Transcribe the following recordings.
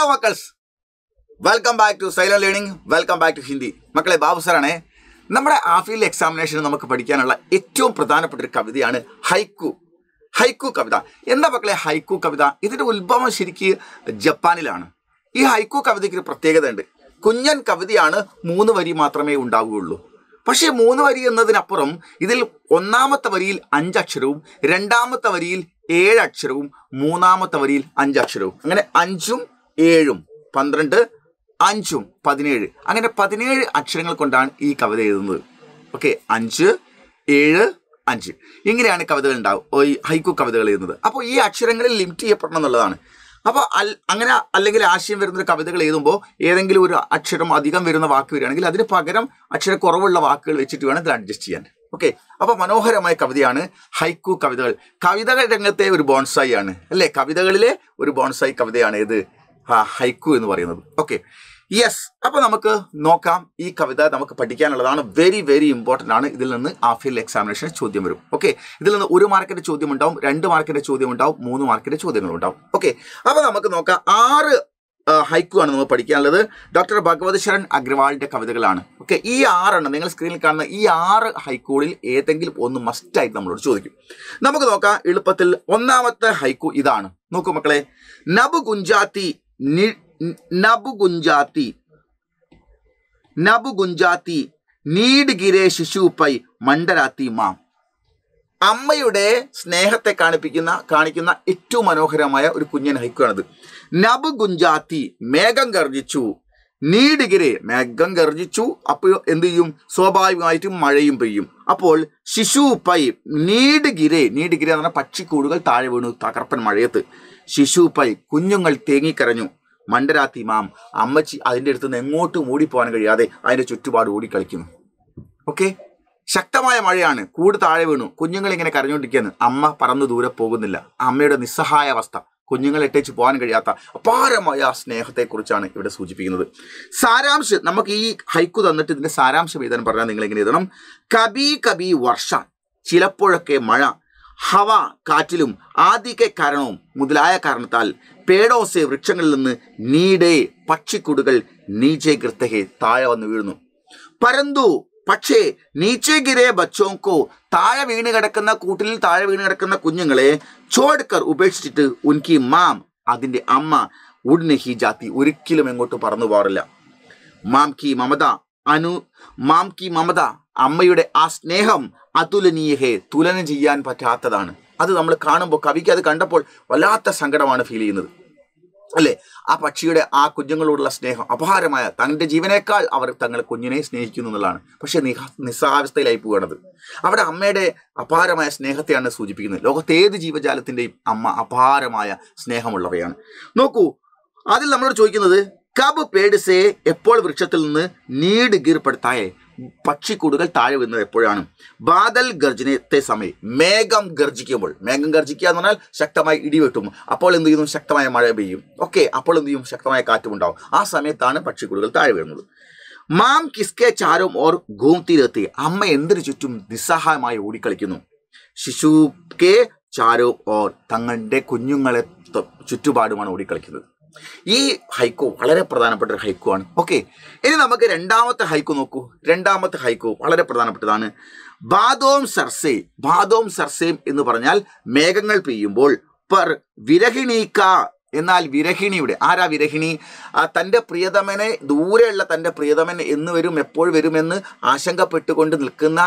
Hello മക്കൾസ്, welcome back to silent learning, welcome back to Hindi. മക്കളെ, ബാബു സാറാണേ. നമ്മുടെ ആഫീൽ എക്സാമിനേഷന് നമുക്ക് പഠിക്കാനുള്ള ഏറ്റവും പ്രധാനപ്പെട്ട ഒരു കവിതയാണ് ഹൈക്കു. ഹൈക്കു കവിത. എന്താ മക്കളെ ഹൈക്കു കവിത? ഇതിന്റെ ഉത്ഭവം ശരിക്ക് ജപ്പാനിലാണ്. ഈ ഹൈക്കു കവിതയ്ക്ക് ഒരു പ്രത്യേകത ഉണ്ട്. കുഞ്ഞൻ കവിതയാണ്, 3 വരി മാത്രമേ ഉണ്ടാവുകയുള്ളൂ. പക്ഷേ 3 വരി എന്നതിനപ്പുറം ഇതിൽ ഒന്നാമത്തെ വരിയിൽ 5 അക്ഷരവും, രണ്ടാമത്തെ വരിയിൽ 7 അക്ഷരവും, മൂന്നാമത്തെ വരിയിൽ 5 അക്ഷരവും, അങ്ങനെ 5ഉം 7ഉം 12, 5ഉം 17, അങ്ങനെ 17 അക്ഷരങ്ങൾ കൊണ്ടാണ് ഈ കവിത എഴുതുന്നത്. ഓക്കെ, 5, 7, 5 ഇങ്ങനെയാണ് കവിതകൾ ഉണ്ടാവും, ഈ ഹൈക്കു കവിതകൾ എഴുതുന്നത്. അപ്പോൾ ഈ അക്ഷരങ്ങളിൽ ലിമിറ്റ് ചെയ്യപ്പെടണം എന്നുള്ളതാണ്. അപ്പോൾ അങ്ങനെ അല്ലെങ്കിൽ ആശയം വരുന്ന കവിതകൾ എഴുതുമ്പോൾ ഏതെങ്കിലും ഒരു അക്ഷരം അധികം വരുന്ന വാക്ക് വരികയാണെങ്കിൽ അതിന് പകരം അക്ഷരക്കുറവുള്ള വാക്കുകൾ വെച്ചിട്ട് വേണം ഇതിൽ അഡ്ജസ്റ്റ് ചെയ്യാൻ. ഓക്കെ, അപ്പോൾ മനോഹരമായ കവിതയാണ് ഹൈക്കു കവിതകൾ. കവിതകൾ രംഗത്തെ ഒരു ബോൺസായി ആണ് അല്ലേ? കവിതകളിലെ ഒരു ബോൺസായി കവിതയാണ് ഇത് ഹൈക്കു എന്ന് പറയുന്നത്. Okay, yes. അപ്പോൾ നമുക്ക് നോക്കാം. ഈ കവിത നമുക്ക് പഠിക്കാനുള്ളതാണ്. വെരി വെരി ഇമ്പോർട്ടൻ്റ് ആണ്. ഇതിൽ നിന്ന് ആഫീൽ എക്സാമിനേഷൻ ചോദ്യം വരും. ഓക്കെ, ഇതിൽ നിന്ന് 1 മാർക്കിന്റെ ചോദ്യം ഉണ്ടാവും, 2 മാർക്കിന്റെ ചോദ്യം ഉണ്ടാവും, 3 മാർക്കിന്റെ ചോദ്യങ്ങളും ഉണ്ടാവും. ഓക്കെ, അപ്പോൾ നമുക്ക് നോക്കാം. 6 ഹൈക്കു ആണ് നമ്മൾ പഠിക്കാനുള്ളത്. ഡോക്ടർ ഭഗവത് ശരൺ അഗ്രവാളിന്റെ കവിതകളാണ്. ഓക്കെ, ഈ 6 എണ്ണം നിങ്ങൾ സ്ക്രീനിൽ കാണുന്ന ഈ 6 ഹൈക്കുകളിൽ ഏതെങ്കിലും ഒന്ന് മസ്റ്റായിട്ട് നമ്മളോട് ചോദിക്കും. നമുക്ക് നോക്കാം എളുപ്പത്തിൽ. ഒന്നാമത്തെ ഹൈക്കു ഇതാണ്. നോക്കൂ മക്കളെ. നബ് ഗുഞ്ചാത്തി നീഡ് ഗിരേ ശിശു പൈ മണ്ടരാത്തി മാം. അമ്മയുടെ സ്നേഹത്തെ കാണിക്കുന്ന ഏറ്റവും മനോഹരമായ ഒരു കുഞ്ഞൻ ഹൈക്കുവാണിത്. നബ് ഗുഞ്ചാത്തി, മേഘം ഗർജിച്ചു. നീഡ് ഗിരേ, മേഘം ഗർജിച്ചു. അപ്പോൾ എന്ത് ചെയ്യും? സ്വാഭാവികമായിട്ടും മഴയും പെയ്യും. അപ്പോൾ ശിശു പൈ, നീഡ് ഗിരേ എന്ന് പറഞ്ഞാൽ പക്ഷിക്കൂടുകൾ താഴെ വീണു തകർപ്പൻ മഴയത്ത്. ശിശു പൈ, കുഞ്ഞുങ്ങൾ തേങ്ങിക്കരഞ്ഞു. മണ്ടരാത്തി മാം, അമ്മച്ചി അതിൻ്റെ അടുത്ത് നിന്ന് എങ്ങോട്ടും ഓടിപ്പോകാൻ കഴിയാതെ അതിൻ്റെ ചുറ്റുപാട് ഓടിക്കളിക്കുന്നു. ഓക്കെ, ശക്തമായ മഴയാണ്, കൂട് താഴെ വീണു, കുഞ്ഞുങ്ങൾ ഇങ്ങനെ കരഞ്ഞുകൊണ്ടിരിക്കുകയാണ്. അമ്മ പറന്നു ദൂരെ പോകുന്നില്ല. അമ്മയുടെ നിസ്സഹായ അവസ്ഥ, കുഞ്ഞുങ്ങൾ ഇട്ടേച്ച് പോകാൻ കഴിയാത്ത അപാരമായ സ്നേഹത്തെക്കുറിച്ചാണ് ഇവിടെ സൂചിപ്പിക്കുന്നത്. സാരാംശം, നമുക്ക് ഈ ഹൈക്കു തന്നിട്ട് ഇതിന്റെ സാരാംശം എഴുതാൻ പറഞ്ഞാൽ നിങ്ങൾ എങ്ങനെ എഴുതണം? കബി കബി വർഷ, ചിലപ്പോഴൊക്കെ മഴ, ഹവ കാറ്റിലും, ആദിക്കെ കാരണവും മുതലായ കാരണത്താൽ, പേടോസെ വൃക്ഷങ്ങളിൽ നിന്ന്, നീടേ പക്ഷിക്കൂടുകൾ, നീച്ചെ ഗൃത്തഹെ താഴെ വന്ന് വീഴുന്നു. പരന്തു പക്ഷേ, നീച്ചെ ഗിരേ ബച്ചോങ്കോ താഴെ വീണ് കിടക്കുന്ന കൂട്ടിൽ താഴെ വീണ് കിടക്കുന്ന കുഞ്ഞുങ്ങളെ, ചോഡ്കർ ഉപേക്ഷിച്ചിട്ട്, ഉൻകി മാം അതിൻ്റെ അമ്മ, ഉഡ്നഹി ജാത്തി ഒരിക്കലും എങ്ങോട്ട് പറന്നു പോകാറില്ല. മാം കി മമത അമ്മയുടെ ആ സ്നേഹം അതുലനീയഹേ തുലനം ചെയ്യാൻ പറ്റാത്തതാണ്. അത് നമ്മൾ കാണുമ്പോൾ കവിക്ക് അത് കണ്ടപ്പോൾ വല്ലാത്ത സങ്കടമാണ് ഫീൽ ചെയ്യുന്നത് അല്ലേ? ആ പക്ഷിയുടെ ആ കുഞ്ഞുങ്ങളോടുള്ള സ്നേഹം അപാരമായ, തൻ്റെ ജീവനേക്കാൾ അവർ തങ്ങളുടെ കുഞ്ഞിനെ സ്നേഹിക്കുന്നു എന്നുള്ളതാണ്. പക്ഷെ നിസ്സഹാവസ്ഥയിലായി പോവുകയാണത്. അവിടെ അമ്മയുടെ അപാരമായ സ്നേഹത്തെയാണ് സൂചിപ്പിക്കുന്നത്. ലോകത്തെ ഏത് ജീവജാലത്തിൻ്റെയും അമ്മ അപാരമായ സ്നേഹമുള്ളവയാണ്. നോക്കൂ, അതിൽ നമ്മളോട് ചോദിക്കുന്നത് കബ് പേഡ്സേ, എപ്പോൾ വൃക്ഷത്തിൽ നിന്ന്, നീഡ് ഗീർപ്പെടുത്തായേ പക്ഷിക്കൂടുകൾ താഴെ വീഴുന്നത് എപ്പോഴാണ്? ബാദൽ ഗർജനത്തെ സമയം, മേഘം ഗർജിക്കുമ്പോൾ. മേഘം ഗർജിക്കുക എന്ന് പറഞ്ഞാൽ ശക്തമായി ഇടിവെട്ടും. അപ്പോൾ എന്ത് ചെയ്യുന്നു? ശക്തമായ മഴ പെയ്യും. ഓക്കെ, അപ്പോൾ എന്ത് ചെയ്യും? ശക്തമായ കാറ്റും ഉണ്ടാവും. ആ സമയത്താണ് പക്ഷിക്കൂടുകൾ താഴെ വീഴുന്നത്. മാം കിസ്കെ ചാരും ഓർ ഗൂംതിരത്തി, അമ്മ എന്തിനു ചുറ്റും നിസ്സഹായമായി ഓടിക്കളിക്കുന്നു. ശിശു കെ ചാരോ ഓർ, തങ്ങളുടെ കുഞ്ഞുങ്ങളെ ചുറ്റുപാടുമാണ് ഓടിക്കളിക്കുന്നത്. ഈ ഹൈക്കു വളരെ പ്രധാനപ്പെട്ട ഒരു ഹൈക്കു ആണ്. ഓക്കെ, ഇനി നമുക്ക് രണ്ടാമത്തെ ഹൈക്കു നോക്കൂ. രണ്ടാമത്തെ ഹൈക്കു വളരെ പ്രധാനപ്പെട്ടതാണ്. ബാദോം സർസേം എന്ന് പറഞ്ഞാൽ മേഘങ്ങൾ പെയ്യുമ്പോൾ, പർ വിരഹിണീക്ക എന്നാൽ വിരഹിണിയുടെ, ആരാ വിരഹിണി? തൻ്റെ പ്രിയതമനെ, ദൂരെയുള്ള തൻ്റെ പ്രിയതമൻ എന്ന് വരും, എപ്പോൾ വരുമെന്ന് ആശങ്കപ്പെട്ടുകൊണ്ട് നിൽക്കുന്ന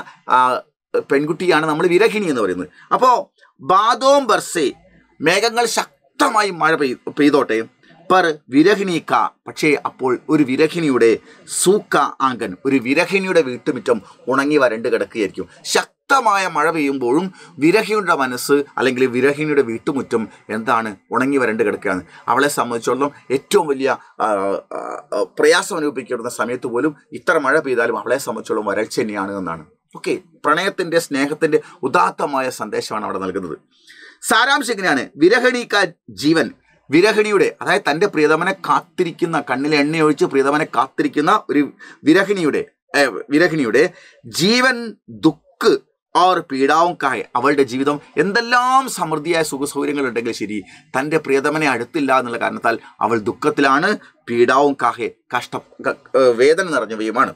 പെൺകുട്ടിയാണ് നമ്മൾ വിരഹിണി എന്ന് പറയുന്നത്. അപ്പോൾ ബാദോം ബർസേ, മേഘങ്ങൾ ശക്തമായി മഴ പെയ്തോട്ടെ, പർ വിരഹിണീക്ക പക്ഷേ അപ്പോൾ ഒരു വിരഹിണിയുടെ സൂക്ക ആങ്കൻ, ഒരു വിരഹിണിയുടെ വീട്ടുമുറ്റം ഉണങ്ങി വരണ്ട് കിടക്കുകയായിരിക്കും. ശക്തമായ മഴ പെയ്യുമ്പോഴും വിരഹിണിയുടെ മനസ്സ് അല്ലെങ്കിൽ വിരഹിണിയുടെ വീട്ടുമുറ്റം എന്താണ്? ഉണങ്ങി വരണ്ട് കിടക്കുകയാണ്. അവളെ സംബന്ധിച്ചിടത്തോളം ഏറ്റവും വലിയ പ്രയാസം അനുഭവിക്കുന്ന സമയത്ത് പോലും ഇത്ര മഴ പെയ്താലും അവളെ സംബന്ധിച്ചിടത്തോളം വരൾച്ച തന്നെയാണ് എന്നാണ്. ഓക്കെ, പ്രണയത്തിൻ്റെ സ്നേഹത്തിൻ്റെ ഉദാത്തമായ സന്ദേശമാണ് അവിടെ നൽകുന്നത്. സാരാംശം എങ്ങനെയാണ്? വിരഹിണിക്ക ജീവൻ, വിരഹിണിയുടെ, അതായത് തൻ്റെ പ്രിയതമനെ കാത്തിരിക്കുന്ന, കണ്ണിൽ എണ്ണയൊഴിച്ച് പ്രിയതമനെ കാത്തിരിക്കുന്ന ഒരു വിരഹിണിയുടെ ജീവൻ ദുഃഖ് ഓർ പീഡാവും കായ, അവളുടെ ജീവിതം എന്തെല്ലാം സമൃദ്ധിയായ സുഖസൗകര്യങ്ങൾ ഉണ്ടെങ്കിൽ ശരി, തൻ്റെ പ്രിയതമനെ അടുത്തില്ല എന്നുള്ള കാരണത്താൽ അവൾ ദുഃഖത്തിലാണ്. പീഡാവും കാഹെ, വേദന നിറഞ്ഞവയുമാണ്.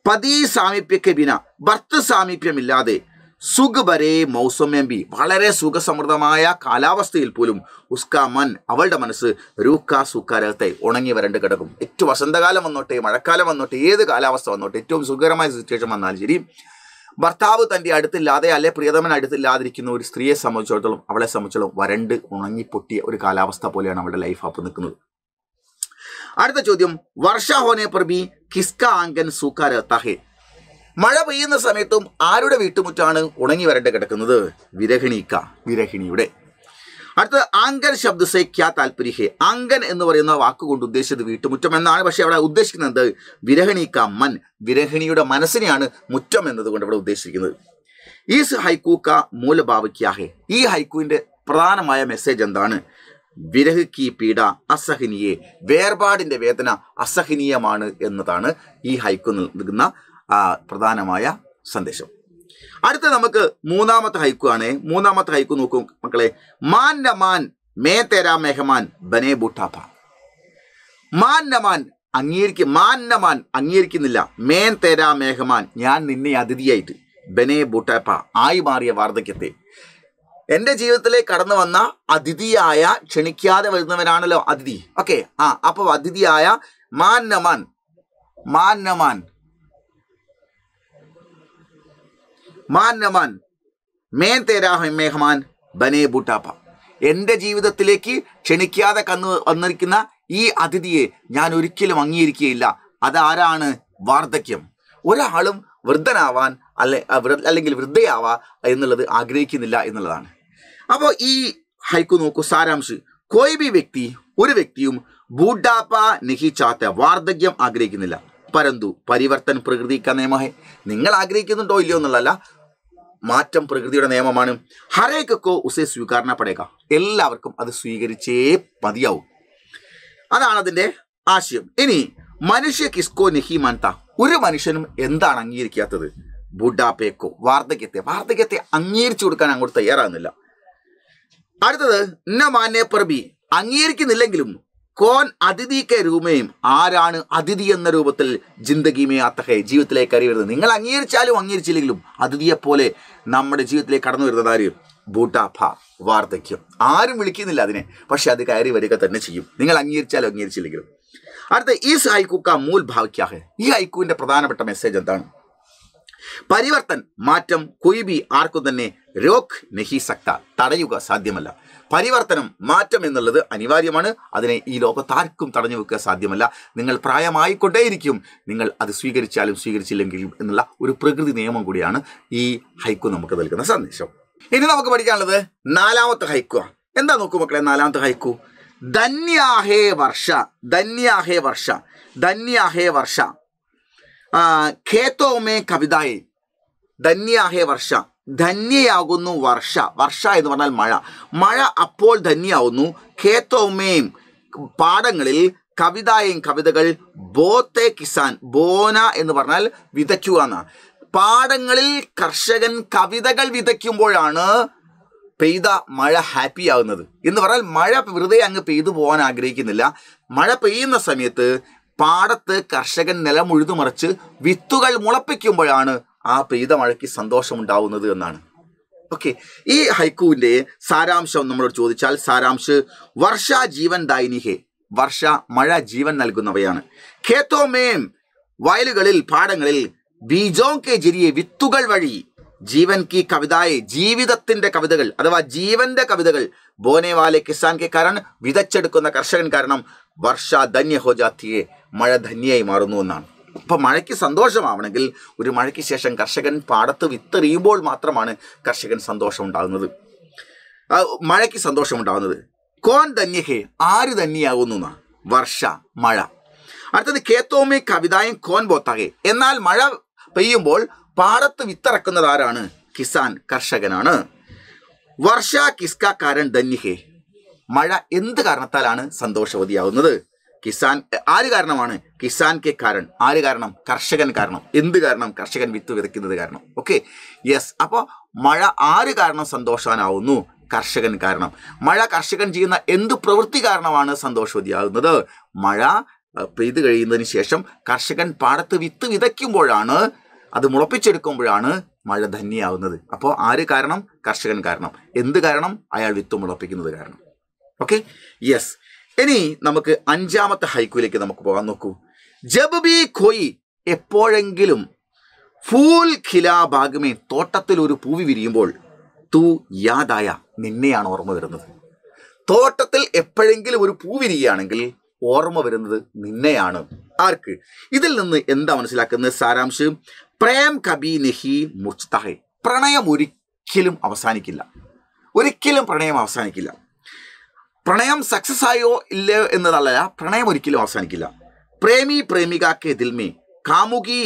പതി സാമീപ്യക്ക് ബിന, ഭർത്തൃ സാമീപ്യമില്ലാതെ, സുഖബരേ മൗസമ്യംബി, വളരെ സുഖസമൃദ്ധമായ കാലാവസ്ഥയിൽ പോലും, ഉസ്കാ മൻ, അവളുടെ മനസ്സ്, രൂക്ക സുക്കാരത്തെ, ഉണങ്ങി വരണ്ട് കിടക്കും. ഏറ്റവും വസന്തകാലം വന്നോട്ടെ, മഴക്കാലം വന്നോട്ടെ, ഏത് കാലാവസ്ഥ വന്നോട്ടെ, ഏറ്റവും സുഖകരമായ സിറ്റുവേഷൻ വന്നാലും ശരി, ഭർത്താവ് തൻ്റെ അടുത്തില്ലാതെ അല്ലെ പ്രിയതമൻ അടുത്തില്ലാതിരിക്കുന്ന ഒരു സ്ത്രീയെ സംബന്ധിച്ചിടത്തോളം, അവളെ സംബന്ധിച്ചിടത്തോളം വരണ്ട് ഉണങ്ങിപ്പൊട്ടിയ ഒരു കാലാവസ്ഥ പോലെയാണ് അവളുടെ ലൈഫ് അപ്പം നിൽക്കുന്നത്. അടുത്ത ചോദ്യം, വർഷ ഹോനെ പർ ഭി കിസ്ക ആംഗൻ സൂക്കാ രഹതാ ഹെ, മഴ പെയ്യുന്ന സമയത്തും ആരുടെ വീട്ടുമുറ്റാണ് ഉണങ്ങി വരണ്ട് കിടക്കുന്നത്? വിരഹിണിയുടെ. അടുത്തത്, ആംഗൻ ശബ്ദ സേ ക്യാ താല്പര്യ ഹെ, ആംഗൻ എന്ന് പറയുന്ന വാക്കുകൊണ്ട് ഉദ്ദേശിച്ചത് വീട്ടുമുറ്റം എന്നാണ്. പക്ഷെ അവിടെ ഉദ്ദേശിക്കുന്നത് വിരഹിണിക്ക മൻ, വിരഹിണിയുടെ മനസ്സിനെയാണ് മുറ്റം എന്നതുകൊണ്ട് ഇവിടെ ഉദ്ദേശിക്കുന്നത്. ഈസ് ഹൈക്കു ക മൂലഭാവ് ക്യാ ഹെ, ഈ ഹൈക്കുവിന്റെ പ്രധാനമായ മെസ്സേജ് എന്താണ്? വിരഹ് കി പീഡ അസഹനീയെ, വേർപാടിന്റെ വേദന അസഹനീയമാണ് എന്നതാണ് ഈ ഹൈക്കു നൽകുന്ന പ്രധാനമായ സന്ദേശം. അടുത്ത നമുക്ക് മൂന്നാമത്തെ ഹൈക്കു ആണ്. മൂന്നാമത്തെ ഹൈക്കു നോക്കൂ മക്കളെ. മാൻ ന മാൻ മേ തേരാ മെഹമാൻ ബനേ ബൂട്ടാപ്പ, മാൻ ന മാൻ അംഗീകരിക്കുന്നില്ല, മേൻ തേരാ മെഹമാൻ, ഞാൻ നിന്നെ അതിഥിയായിട്ട്, ബനേ ബൂട്ടാപ്പ, ആയി മാറിയ വാർദ്ധക്യത്തെ, എൻ്റെ ജീവിതത്തിലേക്ക് കടന്നു വന്ന അതിഥിയായ, ക്ഷണിക്കാതെ വരുന്നവനാണല്ലോ അതിഥി. ഓക്കെ, അപ്പൊ അതിഥിയായ മാൻ ന മാൻ മേൻ തേരാ മെഹമാൻ ബനേ ബൂട്ടാപ്പ, എൻ്റെ ജീവിതത്തിലേക്ക് ക്ഷണിക്കാതെ വന്നിരിക്കുന്ന ഈ അതിഥിയെ ഞാൻ ഒരിക്കലും അംഗീകരിക്കുകയില്ല. അതാരാണ്? വാർദ്ധക്യം. ഒരാളും വൃദ്ധനാവാൻ അല്ലെങ്കിൽ വൃദ്ധയാവാ എന്നുള്ളത് ആഗ്രഹിക്കുന്നില്ല എന്നുള്ളതാണ്. അപ്പോൾ ഈ ഹൈക്കു നോക്കൂ, സാരാംശ്, കോയി ബി വ്യക്തി, ഒരു വ്യക്തിയും ബൂട്ടാപ്പ നഹി ചാത്ത, വാർദ്ധക്യം ആഗ്രഹിക്കുന്നില്ല. പരന്തു പരിവർത്തൻ പ്രകൃതി ക നിയമഹേ, നിങ്ങൾ ആഗ്രഹിക്കുന്നുണ്ടോ ഇല്ലയോ എന്നുള്ളതല്ല, മാറ്റം പ്രകൃതിയുടെ നിയമമാണ്. ഹരേക്കോ ഉസേ സ്വീകാരണ പടേക, എല്ലാവർക്കും അത് സ്വീകരിച്ചേ മതിയാവും. അതാണ് അതിൻ്റെ ആശയം. ഇനി മനുഷ്യ കിസ്കോ നഹി മാൻത, ഒരു മനുഷ്യനും എന്താണ് അംഗീകരിക്കാത്തത്? ബുഡാപ്പേക്കോ, വാർദ്ധക്യത്തെ അംഗീകരിച്ചു കൊടുക്കാൻ അങ്ങോട്ട് തയ്യാറാകുന്നില്ല. അടുത്തത്, ന മാന്യ പ്രബി, അംഗീകരിക്കുന്നില്ലെങ്കിലും, കോൻ അതിഥിക്കെ രൂപയും, ആരാണ് അതിഥി എന്ന രൂപത്തിൽ ജിന്ദഗിമേ ആത്തഹേ, ജീവിതത്തിലേക്ക് കയറി വരുന്നത്? നിങ്ങൾ അംഗീകരിച്ചാലും അംഗീകരിച്ചില്ലെങ്കിലും അതിഥിയെപ്പോലെ നമ്മുടെ ജീവിതത്തിലേക്ക് കടന്നു വരുന്നത് ആര്? ബൂട്ടാപ്പ, വാർദ്ധക്യം. ആരും വിളിക്കുന്നില്ല അതിനെ, പക്ഷെ അത് കയറി വരിക തന്നെ ചെയ്യും, നിങ്ങൾ അംഗീകരിച്ചാലും അംഗീകരിച്ചില്ലെങ്കിലും. അടുത്ത, ഈ ഹൈക്കു കാ മൂൽ ഭാവിക്കാഹെ, ഈ ഹൈക്കുവിന്റെ പ്രധാനപ്പെട്ട മെസ്സേജ് എന്താണ്? പരിവർത്തൻ, മാറ്റം, കൊയ്ബി, ആർക്കും തന്നെ രോക് നഹി സക്ത, തടയുക സാധ്യമല്ല. പരിവർത്തനം, മാറ്റം എന്നുള്ളത് അനിവാര്യമാണ്. അതിനെ ഈ ലോകത്ത് ആർക്കും തടഞ്ഞു വെക്കുക സാധ്യമല്ല. നിങ്ങൾ പ്രായമായിക്കൊണ്ടേയിരിക്കും, നിങ്ങൾ അത് സ്വീകരിച്ചാലും സ്വീകരിച്ചില്ലെങ്കിലും എന്നുള്ള ഒരു പ്രകൃതി നിയമം കൂടിയാണ് ഈ ഹൈക്കു നമുക്ക് നൽകുന്ന സന്ദേശം. ഇനി നമുക്ക് പഠിക്കാനുള്ളത് നാലാമത്തെ ഹൈക്കു. എന്താ നോക്കൂ മക്കളെ, നാലാമത്തെ ഹൈക്കു, ധന്യാഹേ വർഷ ഖേത്തോമേ കവിതായി, ധന്യാഹേ വർഷ, ധന്യയാകുന്നു വർഷ എന്ന് പറഞ്ഞാൽ മഴ അപ്പോൾ ധന്യാവുന്നു. ഖേത്തോമേം, പാടങ്ങളിൽ, കവിതകൾ, ബോത്തെ കിസാൻ, ബോന എന്ന് പറഞ്ഞാൽ വിതയ്ക്കുക എന്നാണ്. പാടങ്ങളിൽ കർഷകൻ കവിതകൾ വിതയ്ക്കുമ്പോഴാണ് പെയ്ത മഴ ഹാപ്പി ആകുന്നത് എന്ന് പറഞ്ഞാൽ, മഴ വെറുതെ അങ്ങ് പെയ്തു പോകാൻ ആഗ്രഹിക്കുന്നില്ല. മഴ പെയ്യുന്ന സമയത്ത് പാടത്ത് കർഷകൻ നിലം ഉഴുതുമറിച്ച് വിത്തുകൾ മുളപ്പിക്കുമ്പോഴാണ് ആ പെയ്ത മഴയ്ക്ക് സന്തോഷമുണ്ടാവുന്നത് എന്നാണ്. ഓക്കെ, ഈ ഹൈക്കുവിന്റെ സാരാംശം നമ്മളോട് ചോദിച്ചാൽ, സാരാംശ്, വർഷ ജീവൻ ദായിനിഹേ, വർഷ മഴ ജീവൻ നൽകുന്നവയാണ്. ഖേത്തോമേം, വയലുകളിൽ, പാടങ്ങളിൽ, ബീജോ കെ ജരിയെ, വിത്തുകൾ വഴി, ജീവൻ കി കവിതായെ, ജീവിതത്തിന്റെ കവിതകൾ അഥവാ ജീവന്റെ കവിതകൾ, ബോനെവാലെ കിസാൻ കെ കാരണം, വിതച്ചെടുക്കുന്ന കർഷകൻ കാരണം, വർഷ ധന്യ ഹോ ജാത്തിയെ, മഴ ധന്യയായി മാറുന്നു എന്നാണ്. അപ്പൊ മഴയ്ക്ക് സന്തോഷമാവണമെങ്കിൽ ഒരു മഴയ്ക്ക് ശേഷം കർഷകൻ പാടത്ത് വിത്തെറിയുമ്പോൾ മാത്രമാണ് കർഷകൻ സന്തോഷം ഉണ്ടാകുന്നത്, മഴയ്ക്ക് സന്തോഷമുണ്ടാകുന്നത്. കോൻ ധന്യഹേ, ആര് ധന്യയാകുന്നു എന്നാ? വർഷ, മഴ. അടുത്തത്, ഖേത്തോമേ കവിതായും കോൻ ബോത്താകെ, എന്നാൽ മഴ പെയ്യുമ്പോൾ പാടത്ത് വിത്തിറക്കുന്നത് ആരാണ്? കിസാൻ, കർഷകനാണ്. വർഷ കിസ്ക കാരൻ ധന്യഹേ, മഴ എന്ത് കാരണത്താലാണ് സന്തോഷവതിയാവുന്നത്? കിസാൻ ആര് കാരണമാണ്? കിസാൻ കെ കാരൺ. ആര് കാരണം? കർഷകൻ കാരണം. എന്ത് കാരണം? കർഷകൻ വിത്ത് വിതയ്ക്കുന്നത് കാരണം. Okay, yes. അപ്പോൾ മഴ ആര് കാരണം സന്തോഷവാനാവുന്നു? കർഷകൻ കാരണം. മഴ കർഷകൻ ചെയ്യുന്ന എന്ത് പ്രവൃത്തി കാരണമാണ് സന്തോഷവതിയാകുന്നത്? മഴ പെയ്തു കഴിയുന്നതിന് ശേഷം കർഷകൻ പാടത്ത് വിത്ത് വിതയ്ക്കുമ്പോഴാണ്, അത് മുളപ്പിച്ചെടുക്കുമ്പോഴാണ് മഴ ധന്യയാവുന്നത്. അപ്പോൾ ആര് കാരണം? കർഷകൻ കാരണം. എന്ത് കാരണം? അയാൾ വിത്ത് മുളപ്പിക്കുന്നത് കാരണം. Okay, yes. ഇനി നമുക്ക് 5ാമത്തെ ഹൈക്കുവിലേക്ക് നമുക്ക് പോകാൻ. നോക്കൂ. ജബ് ബി കോയി, എപ്പോഴെങ്കിലും, ഫൂൽ ഖിലാ ബാഗ്മേ, തോട്ടത്തിൽ ഒരു പൂവി വിരിയുമ്പോൾ, തൂ യാദായ, നിന്നെയാണ് ഓർമ്മ വരുന്നത്. തോട്ടത്തിൽ എപ്പോഴെങ്കിലും ഒരു പൂ വിരിയുകയാണെങ്കിൽ ഓർമ്മ വരുന്നത് നിന്നെയാണ്. ആർക്ക്? ഇതിൽ നിന്ന് എന്താ മനസ്സിലാക്കുന്നത്? സാരാംശം, പ്രേം കബി നഹി മുർച്ച്താ ഹൈ, പ്രണയം ഒരിക്കലും അവസാനിക്കില്ല. ഒരിക്കലും പ്രണയം അവസാനിക്കില്ല. പ്രണയം സക്സസ് ആയോ ഇല്ലയോ എന്നതല്ല, പ്രണയം ഒരിക്കലും അവസാനിക്കില്ല. പ്രേമി പ്രേമികക്കെ ദിൽമേ, കാമുകി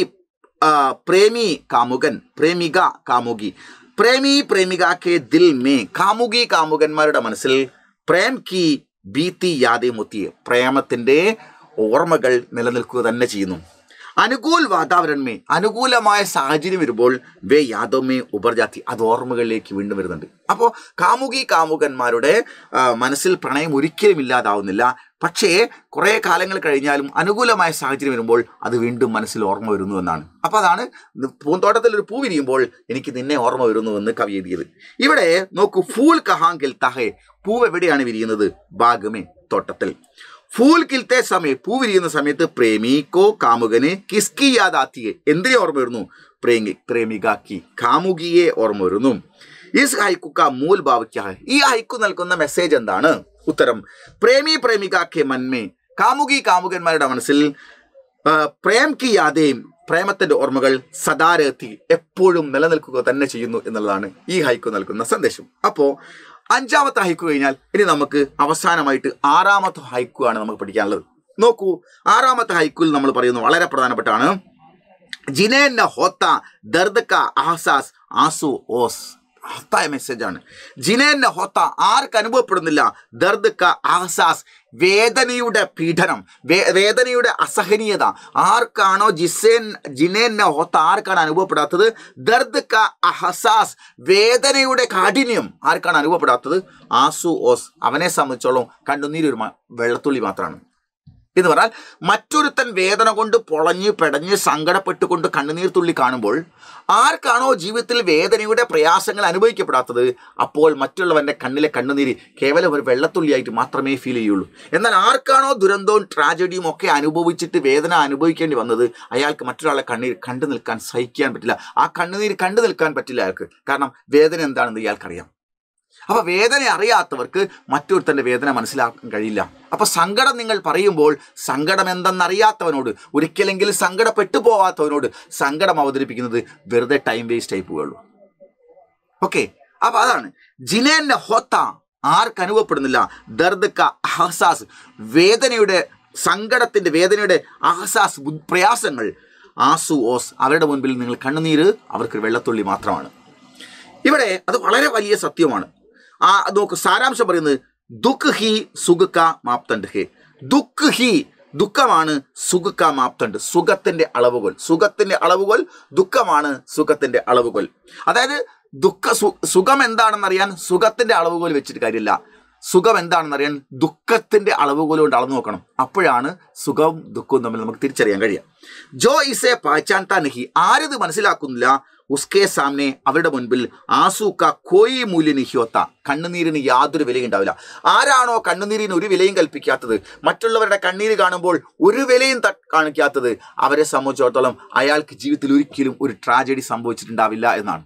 പ്രേമി കാമുകൻ, പ്രേമിക കാമുകി, പ്രേമി പ്രേമികക്കെ ദിൽമേ, കാമുകി കാമുകന്മാരുടെ മനസ്സിൽ പ്രേം കി ബീത്തി യാദേ മുത്തിയെ, പ്രേമത്തിൻ്റെ ഓർമ്മകൾ നിലനിൽക്കുക തന്നെ ചെയ്യുന്നു. അനുകൂൽ വാതാവരണമേ, അനുകൂലമായ സാഹചര്യം വരുമ്പോൾ വേ യാദോമേ ഉപർജാത്തി, അത് ഓർമ്മകളിലേക്ക് വീണ്ടും വരുന്നുണ്ട്. അപ്പോൾ കാമുകി കാമുകന്മാരുടെ മനസ്സിൽ പ്രണയം ഒരിക്കലും ഇല്ലാതാവുന്നില്ല. പക്ഷേ കുറേ കാലങ്ങൾ കഴിഞ്ഞാലും അനുകൂലമായ സാഹചര്യം വരുമ്പോൾ അത് വീണ്ടും മനസ്സിൽ ഓർമ്മ വരുന്നു എന്നാണ്. അപ്പോൾ അതാണ് പൂന്തോട്ടത്തിൽ ഒരു പൂ വിരിയുമ്പോൾ എനിക്ക് നിന്നെ ഓർമ്മ വരുന്നുവെന്ന് കവി എഴുതിയത്. ഇവിടെ നോക്കൂ, ഫൂൽ കഹാങ്കിൽ തഹേ, പൂവ് എവിടെയാണ് വിരിയുന്നത്? ബാഗമേ, തോട്ടത്തിൽ. ഫൂൽ കിൽത്തെ സമയം, പൂ വിരിയുന്ന സമയത്ത് പ്രേമിക്കോ കാമുകന് കിസ്കി യാദാത്തിയെ, എന്തിനെ ഓർമ്മ വരുന്നു? പ്രേമികാക്കി, കാമുകിയെ ഓർമ്മ വരുന്നു. ഇസ് ഹൈക്കുക്ക മൂൽ ഭാവിക്ക, ഈ ഹൈക്കു നൽകുന്ന മെസ്സേജ് എന്താണ്? ഉത്തരം, പ്രേമി പ്രേമികാക്കെ മന്മേ, കാമുകി കാമുകന്മാരുടെ മനസ്സിൽ പ്രേം കി യാദേം, പ്രേമത്തിന്റെ ഓർമ്മകൾ സദാരത്തി, എപ്പോഴും നിലനിൽക്കുക തന്നെ ചെയ്യുന്നു എന്നുള്ളതാണ് ഈ ഹൈക്കു നൽകുന്ന സന്ദേശം. അപ്പോൾ 5ാമത്തെ ഹൈക്കു കഴിഞ്ഞാൽ ഇനി നമുക്ക് അവസാനമായിട്ട് 6ാമത്തെ ഹൈക്കു ആണ് നമുക്ക് പഠിക്കാനുള്ളത്. നോക്കൂ, 6ാമത്തെ ഹൈക്കുയിൽ നമ്മൾ പറയുന്നത് വളരെ പ്രധാനപ്പെട്ടാണ്. ജിനേ ന ഹോത്ത ദർദ് കാ അഹസാസ് ആസു ഓസ്, മഹത്തായ മെസ്സേജാണ്. ജിനേ ന ഹോത്ത, ആർക്ക് അനുഭവപ്പെടുന്നില്ല, ദർദ് കാ അഹസാസ്, വേദനയുടെ പീഡനം, വേദനയുടെ അസഹനീയത ആർക്കാണോ ജിനേ ന ഹോത്ത, ആർക്കാണ് അനുഭവപ്പെടാത്തത്? ദർദ് കാ അഹസാസ്, വേദനയുടെ കാഠിന്യം ആർക്കാണ് അനുഭവപ്പെടാത്തത്? ആസു ഓസ്, അവനെ സംബന്ധിച്ചോളം കണ്ണുനീര് ഒരു വെള്ളത്തുള്ളി മാത്രമാണ്. എന്ന് പറഞ്ഞാൽ മറ്റൊരുത്തൻ വേദന കൊണ്ട് പൊളഞ്ഞ് പെടഞ്ഞ് സങ്കടപ്പെട്ടുകൊണ്ട് കണ്ണുനീർ തുള്ളി കാണുമ്പോൾ ആർക്കാണോ ജീവിതത്തിൽ വേദനയുടെ പ്രയാസങ്ങൾ അനുഭവിക്കപ്പെടാത്തത്, അപ്പോൾ മറ്റുള്ളവൻ്റെ കണ്ണിലെ കണ്ണുനീര് കേവലം ഒരു വെള്ളത്തുള്ളിയായിട്ട് മാത്രമേ ഫീൽ ചെയ്യുള്ളൂ. എന്നാൽ ആർക്കാണോ ദുരന്തവും ട്രാജഡിയും ഒക്കെ അനുഭവിച്ചിട്ട് വേദന അനുഭവിക്കേണ്ടി വന്നത്, അയാൾക്ക് മറ്റൊരാളെ കണ്ണീർ കണ്ടു നിൽക്കാൻ സഹിക്കാൻ പറ്റില്ല. ആ കണ്ണുനീര് കണ്ടു നിൽക്കാൻ പറ്റില്ല അയാൾക്ക്. കാരണം വേദന എന്താണെന്ന് ഇയാൾക്കറിയാം. അപ്പോൾ വേദന അറിയാത്തവർക്ക് മറ്റൊരുത്തൻ്റെ വേദന മനസ്സിലാക്കാൻ കഴിയില്ല. അപ്പോൾ സങ്കടം നിങ്ങൾ പറയുമ്പോൾ സങ്കടം എന്തെന്നറിയാത്തവനോട്, ഒരിക്കലെങ്കിലും സങ്കടപ്പെട്ടു പോവാത്തവനോട് സങ്കടം അവതരിപ്പിക്കുന്നത് വെറുതെ ടൈം വേസ്റ്റ് ആയി പോവുള്ളൂ. ഓക്കെ, അപ്പോൾ അതാണ് ജിനേന്ന ഹോത്ത, ആർക്ക് അനുഭവപ്പെടുന്നില്ല, ദർദ് ക അഹസാസ്, വേദനയുടെ സങ്കടത്തിൻ്റെ വേദനയുടെ അഹസാസ് പ്രയാസങ്ങൾ, ആസു ഓസ്, അവരുടെ മുൻപിൽ നിങ്ങൾ കണ്ണുനീര് അവർക്കൊരു വെള്ളത്തുള്ളി മാത്രമാണ്. ഇവിടെ അത് വളരെ വലിയ സത്യമാണ്. നോക്ക്, സാരാംശം പറയുന്നത് ദുഃഖ് ഹി സുഖ മാപ്തണ്ട് ഹേ, ദുഃഖ് ഹി, ദുഃഖമാണ്, സുഖ മാപ്തണ്ട്, സുഖത്തിന്റെ അളവുകൾ, സുഖത്തിന്റെ അളവുകൾ ദുഃഖമാണ്, സുഖത്തിന്റെ അളവുകൾ. അതായത് സുഖം എന്താണെന്നറിയാൻ സുഖത്തിന്റെ അളവുകൾ വെച്ചിട്ട് കാര്യമില്ല. സുഖം എന്താണെന്നറിയാൻ ദുഃഖത്തിന്റെ അളവുകൾ കൊണ്ട് അളന്നു നോക്കണം. അപ്പോഴാണ് സുഖവും ദുഃഖവും തമ്മിൽ നമുക്ക് തിരിച്ചറിയാൻ കഴിയുക. ജോ ഇസെ പഹചാൻതാ നഹി, ആരിത് മനസ്സിലാക്കുന്നില്ല, ഉസ്കെ സാമനെ, അവരുടെ മുൻപിൽ ആസൂക്ക കോയി മൂല്യ നിഹ്യോത്ത, കണ്ണുനീരിന് യാതൊരു വിലയും ഉണ്ടാവില്ല. ആരാണോ കണ്ണുനീരിന് ഒരു വിലയും കൽപ്പിക്കാത്തത്, മറ്റുള്ളവരുടെ കണ്ണീര് കാണുമ്പോൾ ഒരു വിലയും കാണിക്കാത്തത്, അവരെ സംബന്ധിച്ചിടത്തോളം അയാൾക്ക് ജീവിതത്തിൽ ഒരിക്കലും ഒരു ട്രാജഡി സംഭവിച്ചിട്ടുണ്ടാവില്ല എന്നാണ്.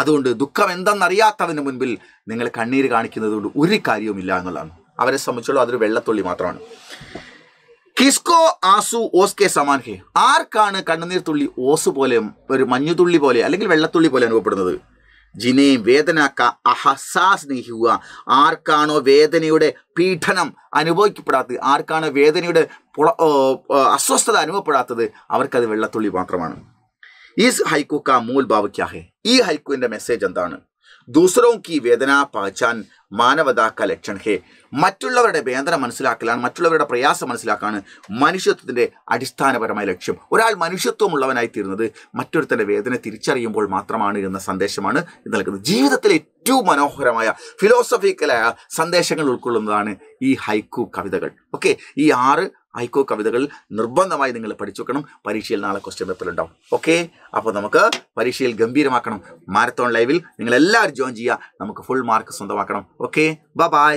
അതുകൊണ്ട് ദുഃഖം എന്തെന്നറിയാത്തവന് മുൻപിൽ നിങ്ങൾ കണ്ണീര് കാണിക്കുന്നത് കൊണ്ട് ഒരു കാര്യവുമില്ല എന്നുള്ളതാണ്. അവരെ സംബന്ധിച്ചോളം അതൊരു വെള്ളത്തുള്ളി മാത്രമാണ്. കിസ്കോ ആസു ഓസ് കെ സമാൻ ഹേ, ആർക്കാണ് കണ്ണുനീർ തുള്ളി ഓസ് പോലെ, ഒരു മഞ്ഞുതുള്ളി പോലെ അല്ലെങ്കിൽ വെള്ളത്തുള്ളി പോലെ അനുഭവപ്പെടുന്നത്? ജിനെ വേദന ക അഹസാസ് നഹി ഹുവ, ആർക്കാണോ വേദനയുടെ പീഡനം അനുഭവിക്കപ്പെടാത്തത്, ആർക്കാണോ വേദനയുടെ അസ്വസ്ഥത അനുഭവപ്പെടാത്തത്, അവർക്കത് വെള്ളത്തുള്ളി മാത്രമാണ്. ഈസ് ഹൈക്കു കാ മൂൽ ഭാവ് ക്യാ ഹേ, ഈ ഹൈക്കുവിന്റെ മെസ്സേജ് എന്താണ്? ദൂസറോं കി വേദന പഹചാൻ മാനവതാ കാ ലക്ഷൺ ഹേ. മറ്റുള്ളവരുടെ വേദന മനസ്സിലാക്കലാണ്, മറ്റുള്ളവരുടെ പ്രയാസം മനസ്സിലാക്കാണ് മനുഷ്യത്വത്തിൻ്റെ അടിസ്ഥാനപരമായ ലക്ഷ്യം. ഒരാൾ മനുഷ്യത്വമുള്ളവനായി തീരുന്നത് മറ്റൊരുത്തൻ്റെ വേദന തിരിച്ചറിയുമ്പോൾ മാത്രമാണ് എന്ന സന്ദേശമാണ് ഇത് നൽകുന്നത്. ജീവിതത്തിലെ ഏറ്റവും മനോഹരമായ ഫിലോസഫിക്കലായ സന്ദേശങ്ങൾ ഉൾക്കൊള്ളുന്നതാണ് ഈ ഹൈക്കു കവിതകൾ. ഓക്കെ, ഈ 6 ഹൈക്കു കവിതകൾ നിർബന്ധമായി നിങ്ങൾ പഠിച്ചു വെക്കണം. പരീക്ഷയിൽ നാളെ ക്വസ്റ്റ്യൻ പേപ്പറിലുണ്ടാവും. ഓക്കെ, അപ്പോൾ നമുക്ക് പരീക്ഷയിൽ ഗംഭീരമാക്കണം. മാരത്തോൺ ലൈവിൽ നിങ്ങൾ എല്ലാവരും ജോയിൻ ചെയ്യുക. നമുക്ക് ഫുൾ മാർക്ക് സ്വന്തമാക്കണം. Okay, by.